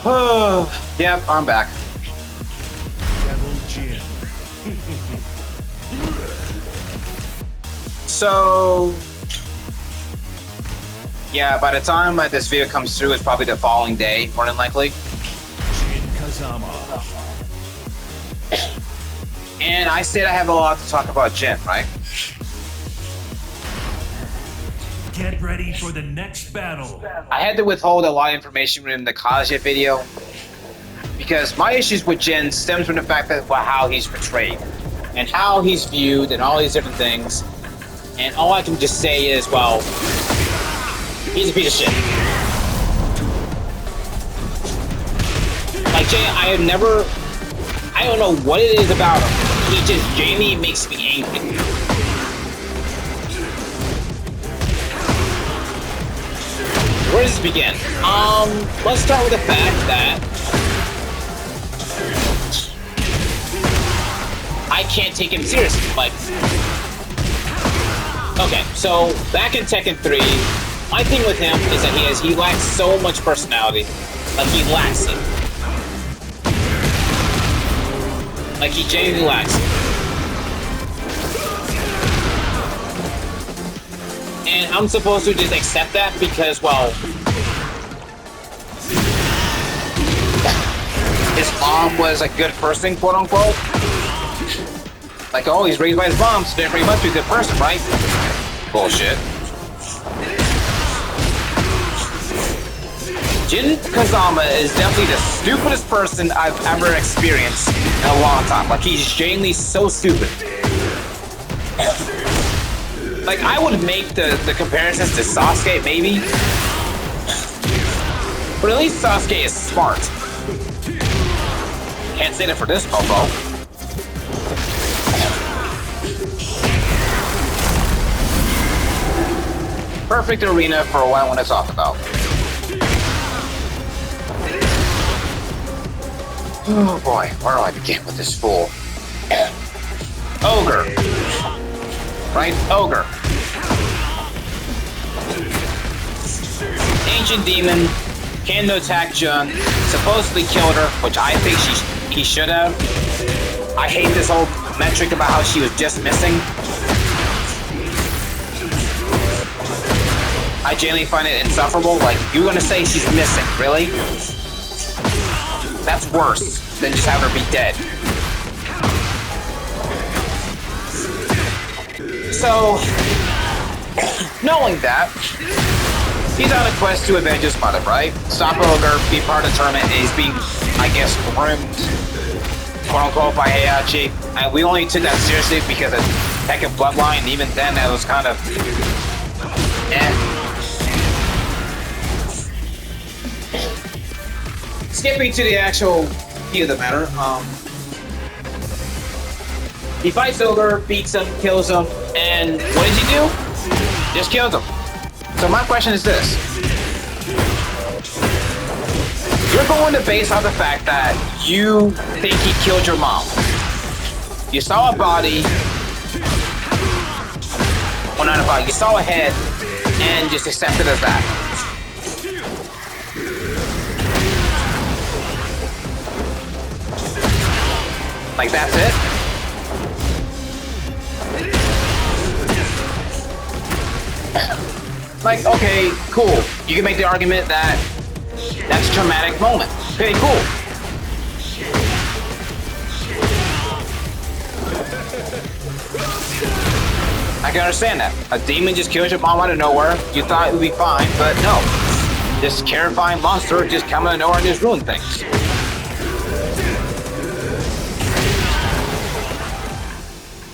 Oh, yep, I'm back. Devil Jin. So, yeah, by the time this video comes through, it's probably the following day, more than likely. Jin Kazama. And I said I have a lot to talk about Jin, right? Get ready for the next battle. I had to withhold a lot of information in the Kazuya video because my issues with Jin stems from the fact that how he's portrayed and how he's viewed and all these different things. And all I can just say is, well, he's a piece of shit. Like Jin, I don't know what it is about him. He just genuinely makes me angry. Where does this begin? Let's start with the fact that I can't take him seriously. Like, okay, so back in Tekken 3, my thing with him is that he lacks so much personality. Like, he lacks it. Like, he genuinely lacks it. And I'm supposed to just accept that because, well, his mom was a good person, quote unquote. Like, oh, he's raised by his mom, so therefore he must be a good person, right? Bullshit. Jin Kazama is definitely the stupidest person I've ever experienced in a long time. Like, he's genuinely so stupid. Like, I would make the comparisons to Sasuke, maybe. But at least Sasuke is smart. Can't say that for this mofo. Perfect arena for what I want to talk about. Oh boy, where do I begin with this fool? Ogre. Right? Ogre. Ancient demon, can no attack Jun, supposedly killed her, which I think he should have. I hate this whole metric about how she was just missing. I genuinely find it insufferable. Like, you're gonna say she's missing, really? That's worse than just having her be dead. So, knowing that, he's on a quest to avenge his mother, right? Stop Ogre, be part of the tournament, and he's being, I guess, groomed, quote-unquote, by Heihachi. And we only took that seriously because of Tekken Bloodline, and even then, that was kind of... Skipping to the actual key of the matter, he fights Ogre, beats him, kills him, and what does he do? Just kills him. So my question is this. You're going to base on the fact that you think he killed your mom. You saw a body, well, not a body, you saw a head, and just accept it as that. Like, that's it? Like, okay, cool. You can make the argument that that's a traumatic moment. Okay, cool. I can understand that. A demon just kills your mom out of nowhere. You thought it would be fine, but no. This terrifying monster just come out of nowhere and just ruin things.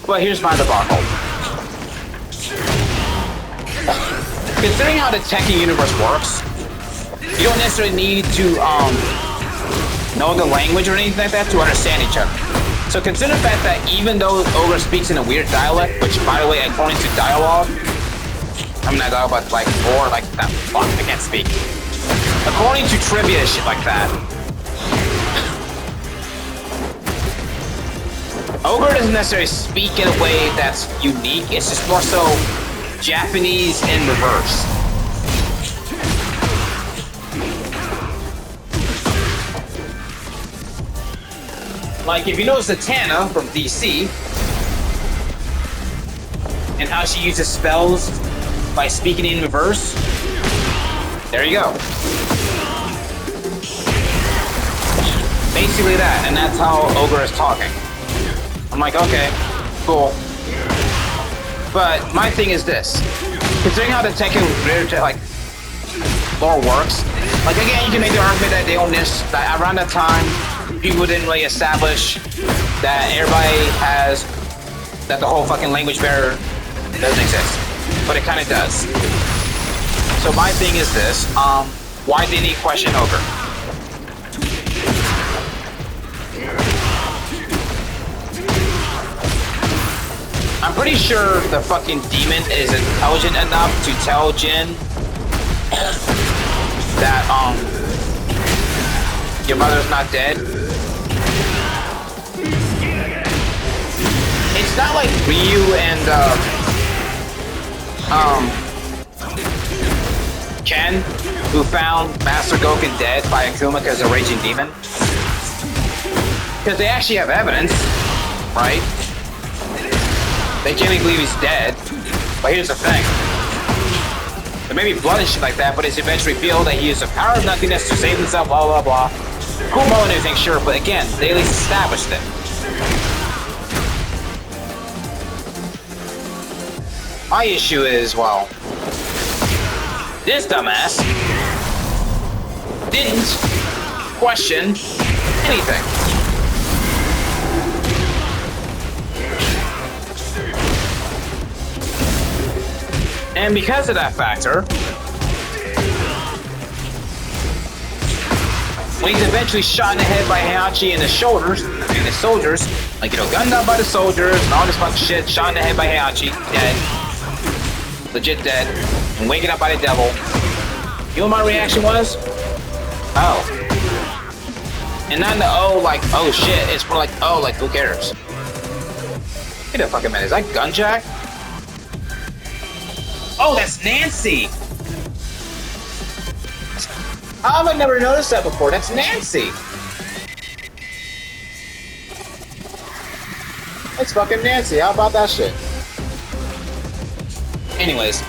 Well, here's my debacle. Considering how the Tekken universe works, you don't necessarily need to know the language or anything like that to understand each other. So consider the fact that even though Ogre speaks in a weird dialect, which by the way, according to dialogue, I'm not talking about like or like that. Fuck, I can't speak. According to trivia, shit like that. Ogre doesn't necessarily speak in a way that's unique. It's just more so Japanese in reverse. Like, if you notice Zatanna from DC, and how she uses spells by speaking in reverse, there you go. Basically that, and that's how Ogre is talking. I'm like, okay, cool. But my thing is this. Considering how the Tekken like lore works, like again, you can make the argument that they own this, that around that time, people didn't really establish that everybody has, that the whole fucking language barrier doesn't exist. But it kind of does. So my thing is this, why didn't he question Ogre? I'm pretty sure the fucking demon is intelligent enough to tell Jin that, your mother's not dead. It's not like Ryu and, Ken, who found Master Goken dead by Akuma because of a raging demon. Because they actually have evidence, right? They genuinely believe he's dead, but here's the thing. There may be blood and shit like that, but it's eventually revealed that he used the power of nothingness to save himself, blah, blah, blah. Cool moment and everything, sure, but again, they at least established it. My issue is, well, this dumbass didn't question anything. And because of that factor, when he's eventually shot in the head by Heihachi in the shoulders, and the soldiers, like, you know, gunned down by the soldiers and all this fucking shit, shot in the head by Heihachi, dead. Legit dead. And waking up by the devil. You know what my reaction was? Oh. And not the oh, like, oh shit. It's more like, oh, like, who cares? Wait a fucking minute. Is that Gunjack? Oh, that's Nancy! How have I never noticed that before? That's Nancy! It's fucking Nancy. How about that shit? Anyways.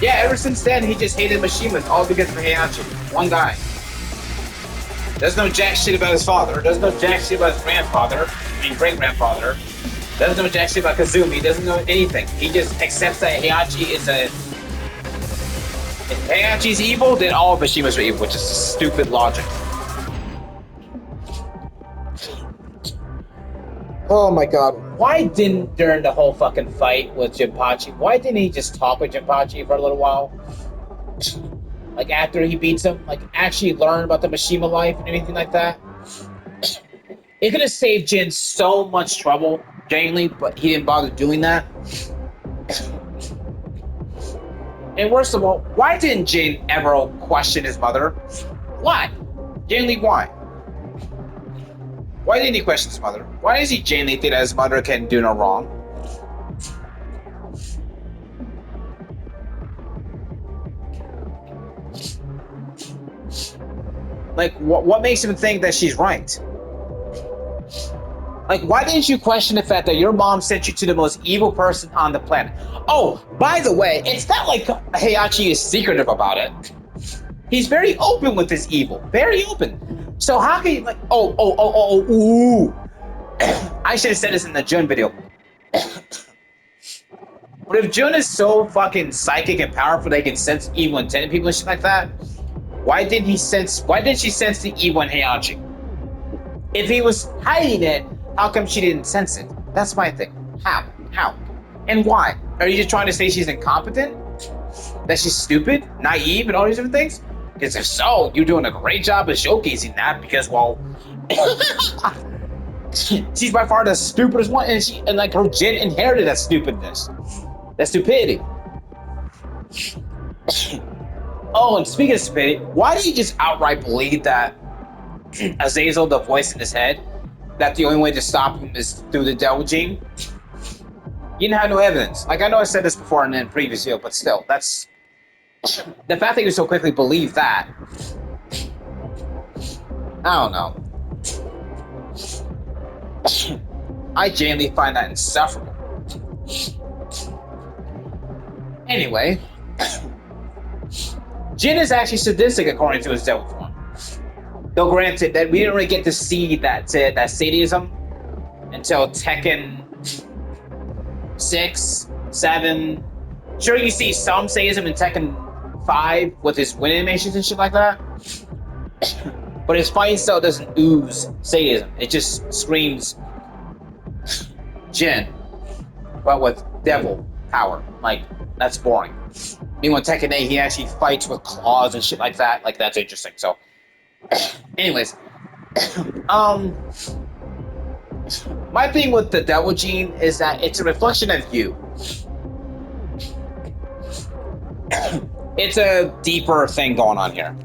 Yeah, ever since then, he just hated Mishimas, all because of Heihachi. One guy. Doesn't know jack shit about his father. Doesn't know jack shit about his grandfather. I mean, great-grandfather. Doesn't know jack shit about Kazumi. Doesn't know anything. He just accepts that Heihachi is a... If Heihachi's evil, then all of Mishimas are evil, which is stupid logic. Oh my god. Why didn't, during the whole fucking fight with Jinpachi, why didn't he just talk with Jinpachi for a little while? Like, after he beats him? Like, actually learn about the Mishima life and anything like that? It could have saved Jin so much trouble, genuinely, but he didn't bother doing that. And worst of all, why didn't Jin ever question his mother? Why? Genuinely, why? Why didn't he question his mother? Why does he genuinely think that his mother can do no wrong? Like, what makes him think that she's right? Like, why didn't you question the fact that your mom sent you to the most evil person on the planet? Oh, by the way, it's not like Heihachi is secretive about it. He's very open with his evil. Very open. So how can you, like, ooh. I should have said this in the Jun video. But if Jun is so fucking psychic and powerful they can sense evil intent in people and shit like that, why didn't she sense the evil in Heihachi? If he was hiding it, how come she didn't sense it? That's my thing. How? And why? Are you just trying to say she's incompetent? That she's stupid, naive, and all these different things? Because if so, you're doing a great job of showcasing that because, well, she's by far the stupidest one, and like her Jin inherited that stupidness. That stupidity. Oh, and speaking of stupidity, why do you just outright believe that Azazel, the voice in his head, that the only way to stop him is through the devil gene? You didn't have no evidence. Like, I know I said this before in the previous video, but still, that's... The fact that you so quickly believe that I don't know. I genuinely find that insufferable. Anyway, Jin is actually sadistic according to his devil form. Though granted that we didn't really get to see that sadism until Tekken 6, 7. Sure, you see some sadism in Tekken 5 with his wind animations and shit like that. But his fight style doesn't ooze sadism. It just screams Jin, but with devil power. Like, that's boring. Meanwhile, Tekken 8, he actually fights with claws and shit like that. Like, that's interesting. So, anyways, my thing with the devil gene is that it's a reflection of you. It's a deeper thing going on here.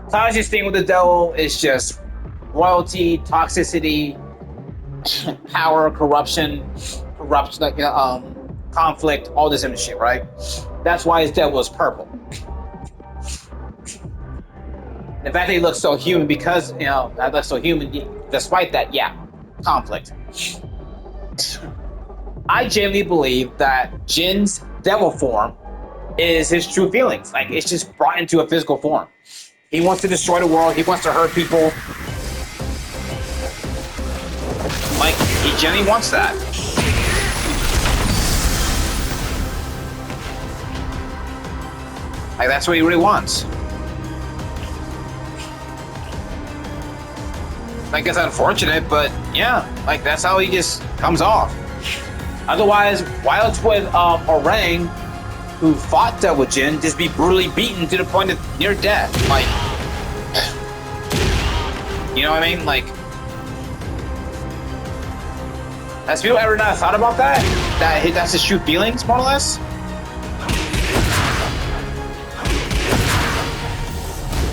Taji's thing with the devil is just royalty, toxicity, power, corruption, like conflict, all this other shit, right? That's why his devil is purple. The fact that he looks so human, because that looks so human, despite that, yeah, conflict. I genuinely believe that Jin's devil form is his true feelings. Like, it's just brought into a physical form. He wants to destroy the world. He wants to hurt people. Like, he genuinely wants that. Like, that's what he really wants. Like, it's unfortunate, but yeah, like, that's how he just comes off. Otherwise, why else would Orang, who fought Devil Jin, just be brutally beaten to the point of near death? Like, you know what I mean? Like, has people ever not thought about that? That's his true feelings, more or less?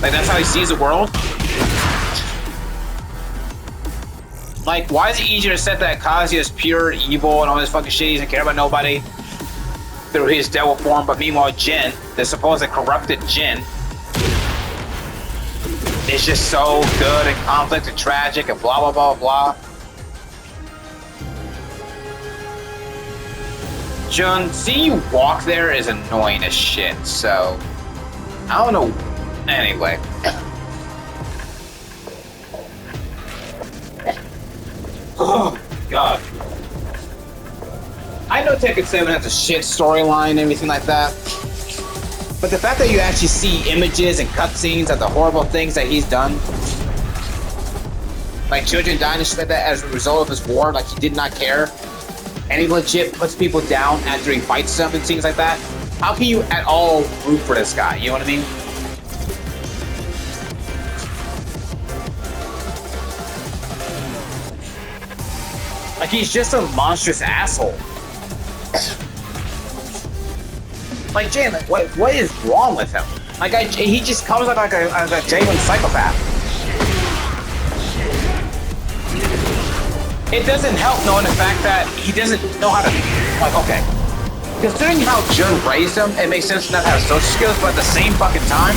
Like, that's how he sees the world? Like, why is it easier to set that Kazuya is pure evil and all this fucking shit, he doesn't care about nobody through his devil form, but meanwhile Jin, the supposed corrupted Jin, is just so good and conflict and tragic and blah blah blah blah. Jun, seeing you walk there is annoying as shit, so I don't know. Anyway. Oh, God. I know Tekken 7 has a shit storyline and everything like that, but the fact that you actually see images and cutscenes of the horrible things that he's done, like children dying and shit like that as a result of his war, like he did not care, and he legit puts people down after he fights them and things like that, how can you at all root for this guy? You know what I mean? Like, he's just a monstrous asshole. Like, Jin, what is wrong with him? Like, he just comes out like a genuine psychopath. It doesn't help knowing the fact that he doesn't know how to, like, okay. Considering how Jun raised him, it makes sense to not have social skills, but at the same fucking time,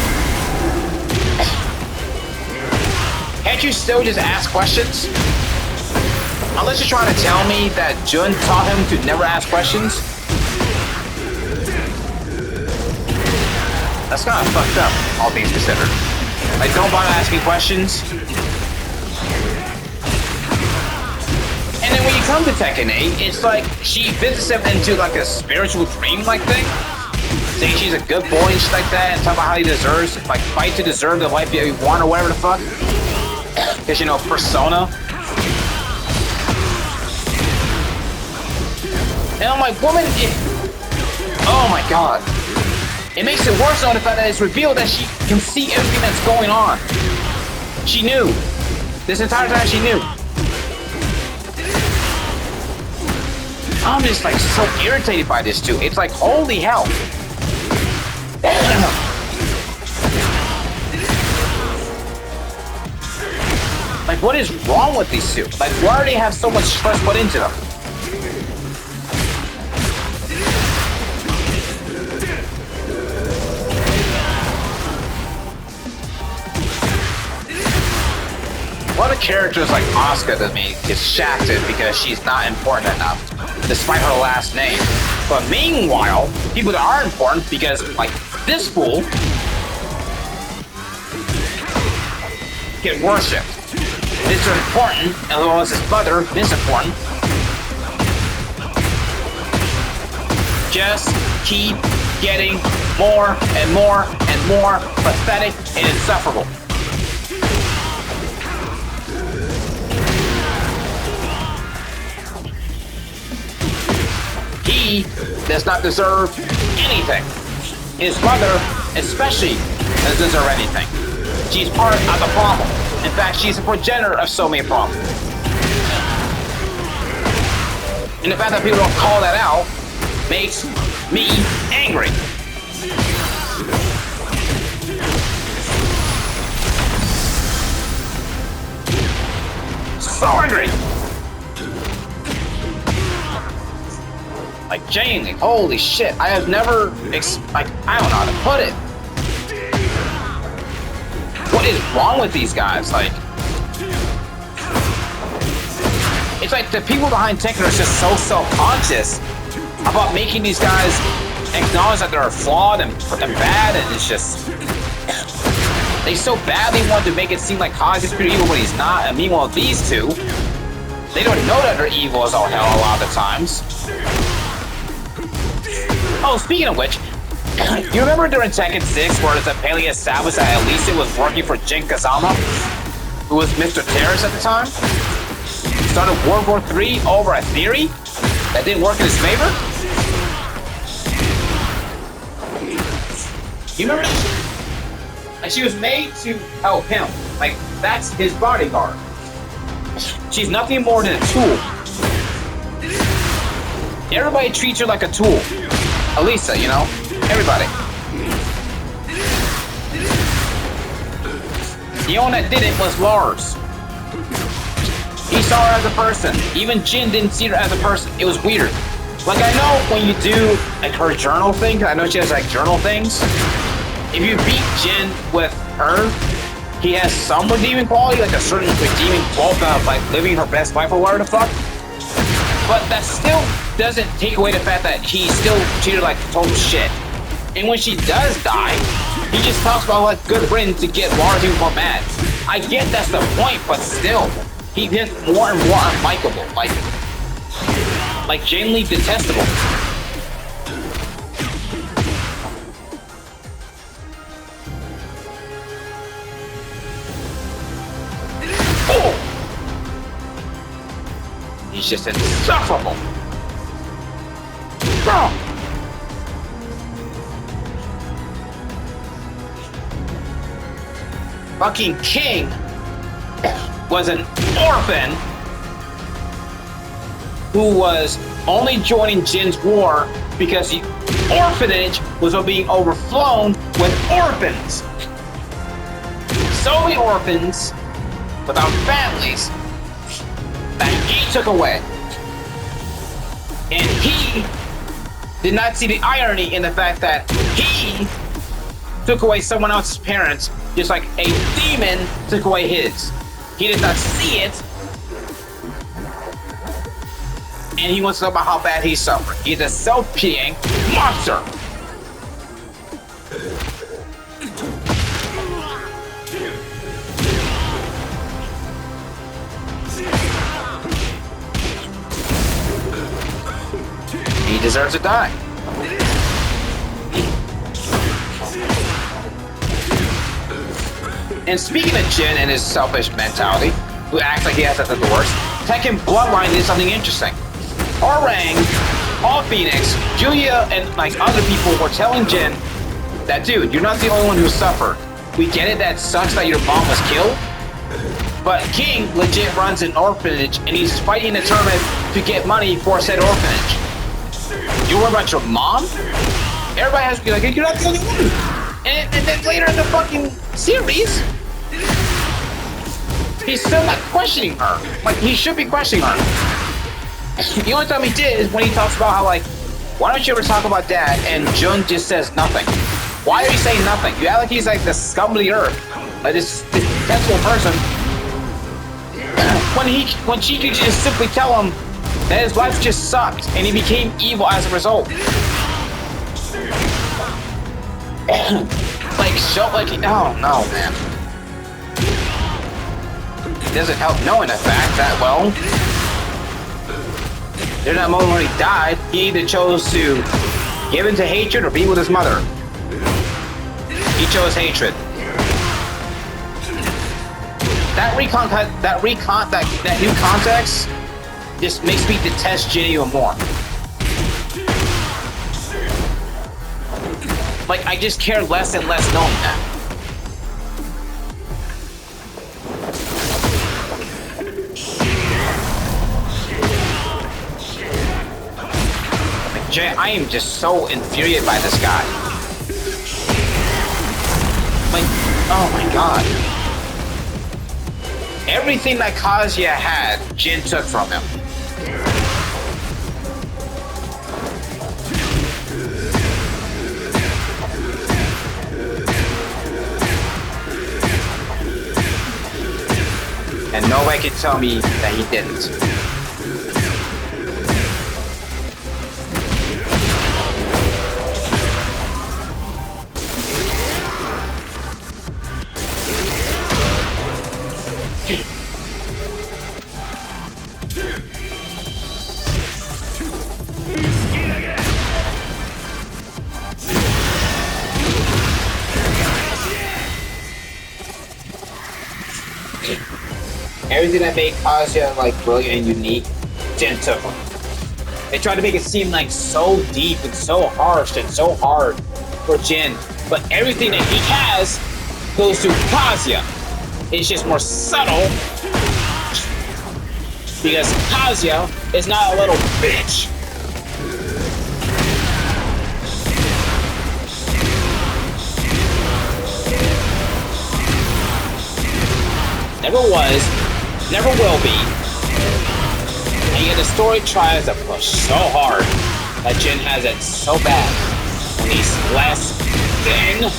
can't you still just ask questions? Unless you're trying to tell me that Jun taught him to never ask questions. That's kind of fucked up, all things considered. Like, don't bother asking questions. And then when you come to Tekken 8, it's like she visits him into like a spiritual dream-like thing. Saying she's a good boy and shit like that, and talk about how he deserves, like, fight to deserve the life that he want or whatever the fuck. Because, you know, persona. And I'm like, woman, oh my god. It makes it worse on the fact that it's revealed that she can see everything that's going on. She knew. This entire time she knew. I'm just like so irritated by this too. It's like, holy hell. Like, what is wrong with these two? Like, why do they have so much stress put into them? lot of characters like Asuka to me get shafted because she's not important enough, despite her last name. But meanwhile, people that are important, because like this fool get worshipped. Mr. Important, as well as his brother, Mr. Important, just keep getting more and more and more pathetic and insufferable. He does not deserve anything. His mother, especially, doesn't deserve anything. She's part of the problem. In fact, she's a progenitor of so many problems. And the fact that people don't call that out makes me angry. So angry. Like Jane, like, holy shit! I have never, like, I don't know how to put it. What is wrong with these guys? Like, it's like the people behind Tekken are just so self-conscious about making these guys acknowledge that they're flawed and bad, and it's just they so badly want to make it seem like Kazu's pure evil when he's not. And meanwhile, these two, they don't know that they're evil as all hell a lot of the times. Oh, speaking of which, you remember during Tekken 6 where it's apparently established that at least it was working for Jin Kazama, who was Mr. Terrorist at the time? Started World War III over a theory that didn't work in his favor? You remember? And she was made to help him. Like, that's his bodyguard. She's nothing more than a tool. Everybody treats her like a tool. Elisa, you know? Everybody. The only one that did it was Lars. He saw her as a person. Even Jin didn't see her as a person. It was weird. Like, I know when you do, like, her journal thing, I know she has, like, journal things. If you beat Jin with her, he has some redeeming quality, like a certain redeeming quality of, like, living her best life or whatever the fuck. But that still doesn't take away the fact that he's still treated like total shit. And when she does die, he just talks about like good friends to get Lars even more mad. I get that's the point, but still, he gets more and more unlikable, like genuinely detestable. Oh! He's just insufferable. Bro. Fucking King was an orphan who was only joining Jin's war because the orphanage was being overflown with orphans. So many orphans without families that he took away. And he did not see the irony in the fact that he took away someone else's parents just like a demon took away his. He did not see it. And he wants to talk about how bad he's suffering. He's a self-pitying monster. He deserves to die. And speaking of Jin and his selfish mentality, who acts like he has nothing the worst, Tekken Bloodline did something interesting. Orang, Paul Phoenix, Julia, and like other people were telling Jin that, dude, you're not the only one who suffered. We get it, that sucks that your mom was killed, but King legit runs an orphanage and he's fighting a tournament to get money for said orphanage. You worry about your mom? Everybody has to be like, you're not the only one. And then later in the fucking series, he's still not questioning her. Like, he should be questioning her. The only time he did is when he talks about how, like, why don't you ever talk about dad? And Jun just says nothing. Why are you saying nothing? You act like he's like the scum of the earth. Like this detestable person. when she could just simply tell him that his life just sucked and he became evil as a result. Oh no, man. It doesn't help knowing the fact that, well, during that moment when he died, he either chose to give into hatred or be with his mother. He chose hatred. That new context just makes me detest Jin even more. Like, I just care less and less knowing that. Like, Jay, I am just so infuriated by this guy. Like, oh my god. Everything that Kazuya had, Jin took from him. And nobody can tell me that he didn't. Everything that made Kazuya like brilliant and unique, Jin took him. They tried to make it seem like so deep and so harsh and so hard for Jin, but everything that he has goes to Kazuya. It's just more subtle because Kazuya is not a little bitch. Never was, never will be. And yet the story tries to push so hard that Jin has it so bad when he's less than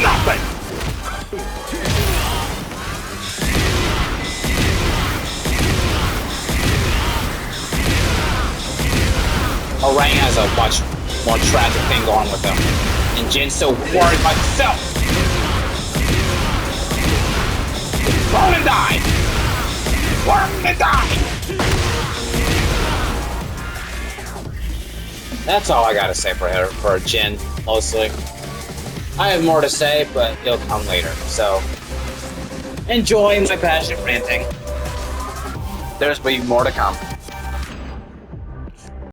nothing. Orang has a much more tragic thing going with him, and Jin's so worried about himself. Burn and die! Burn and die! That's all I gotta say for Jin, mostly. I have more to say, but it'll come later, so enjoy my passionate ranting. There's be more to come.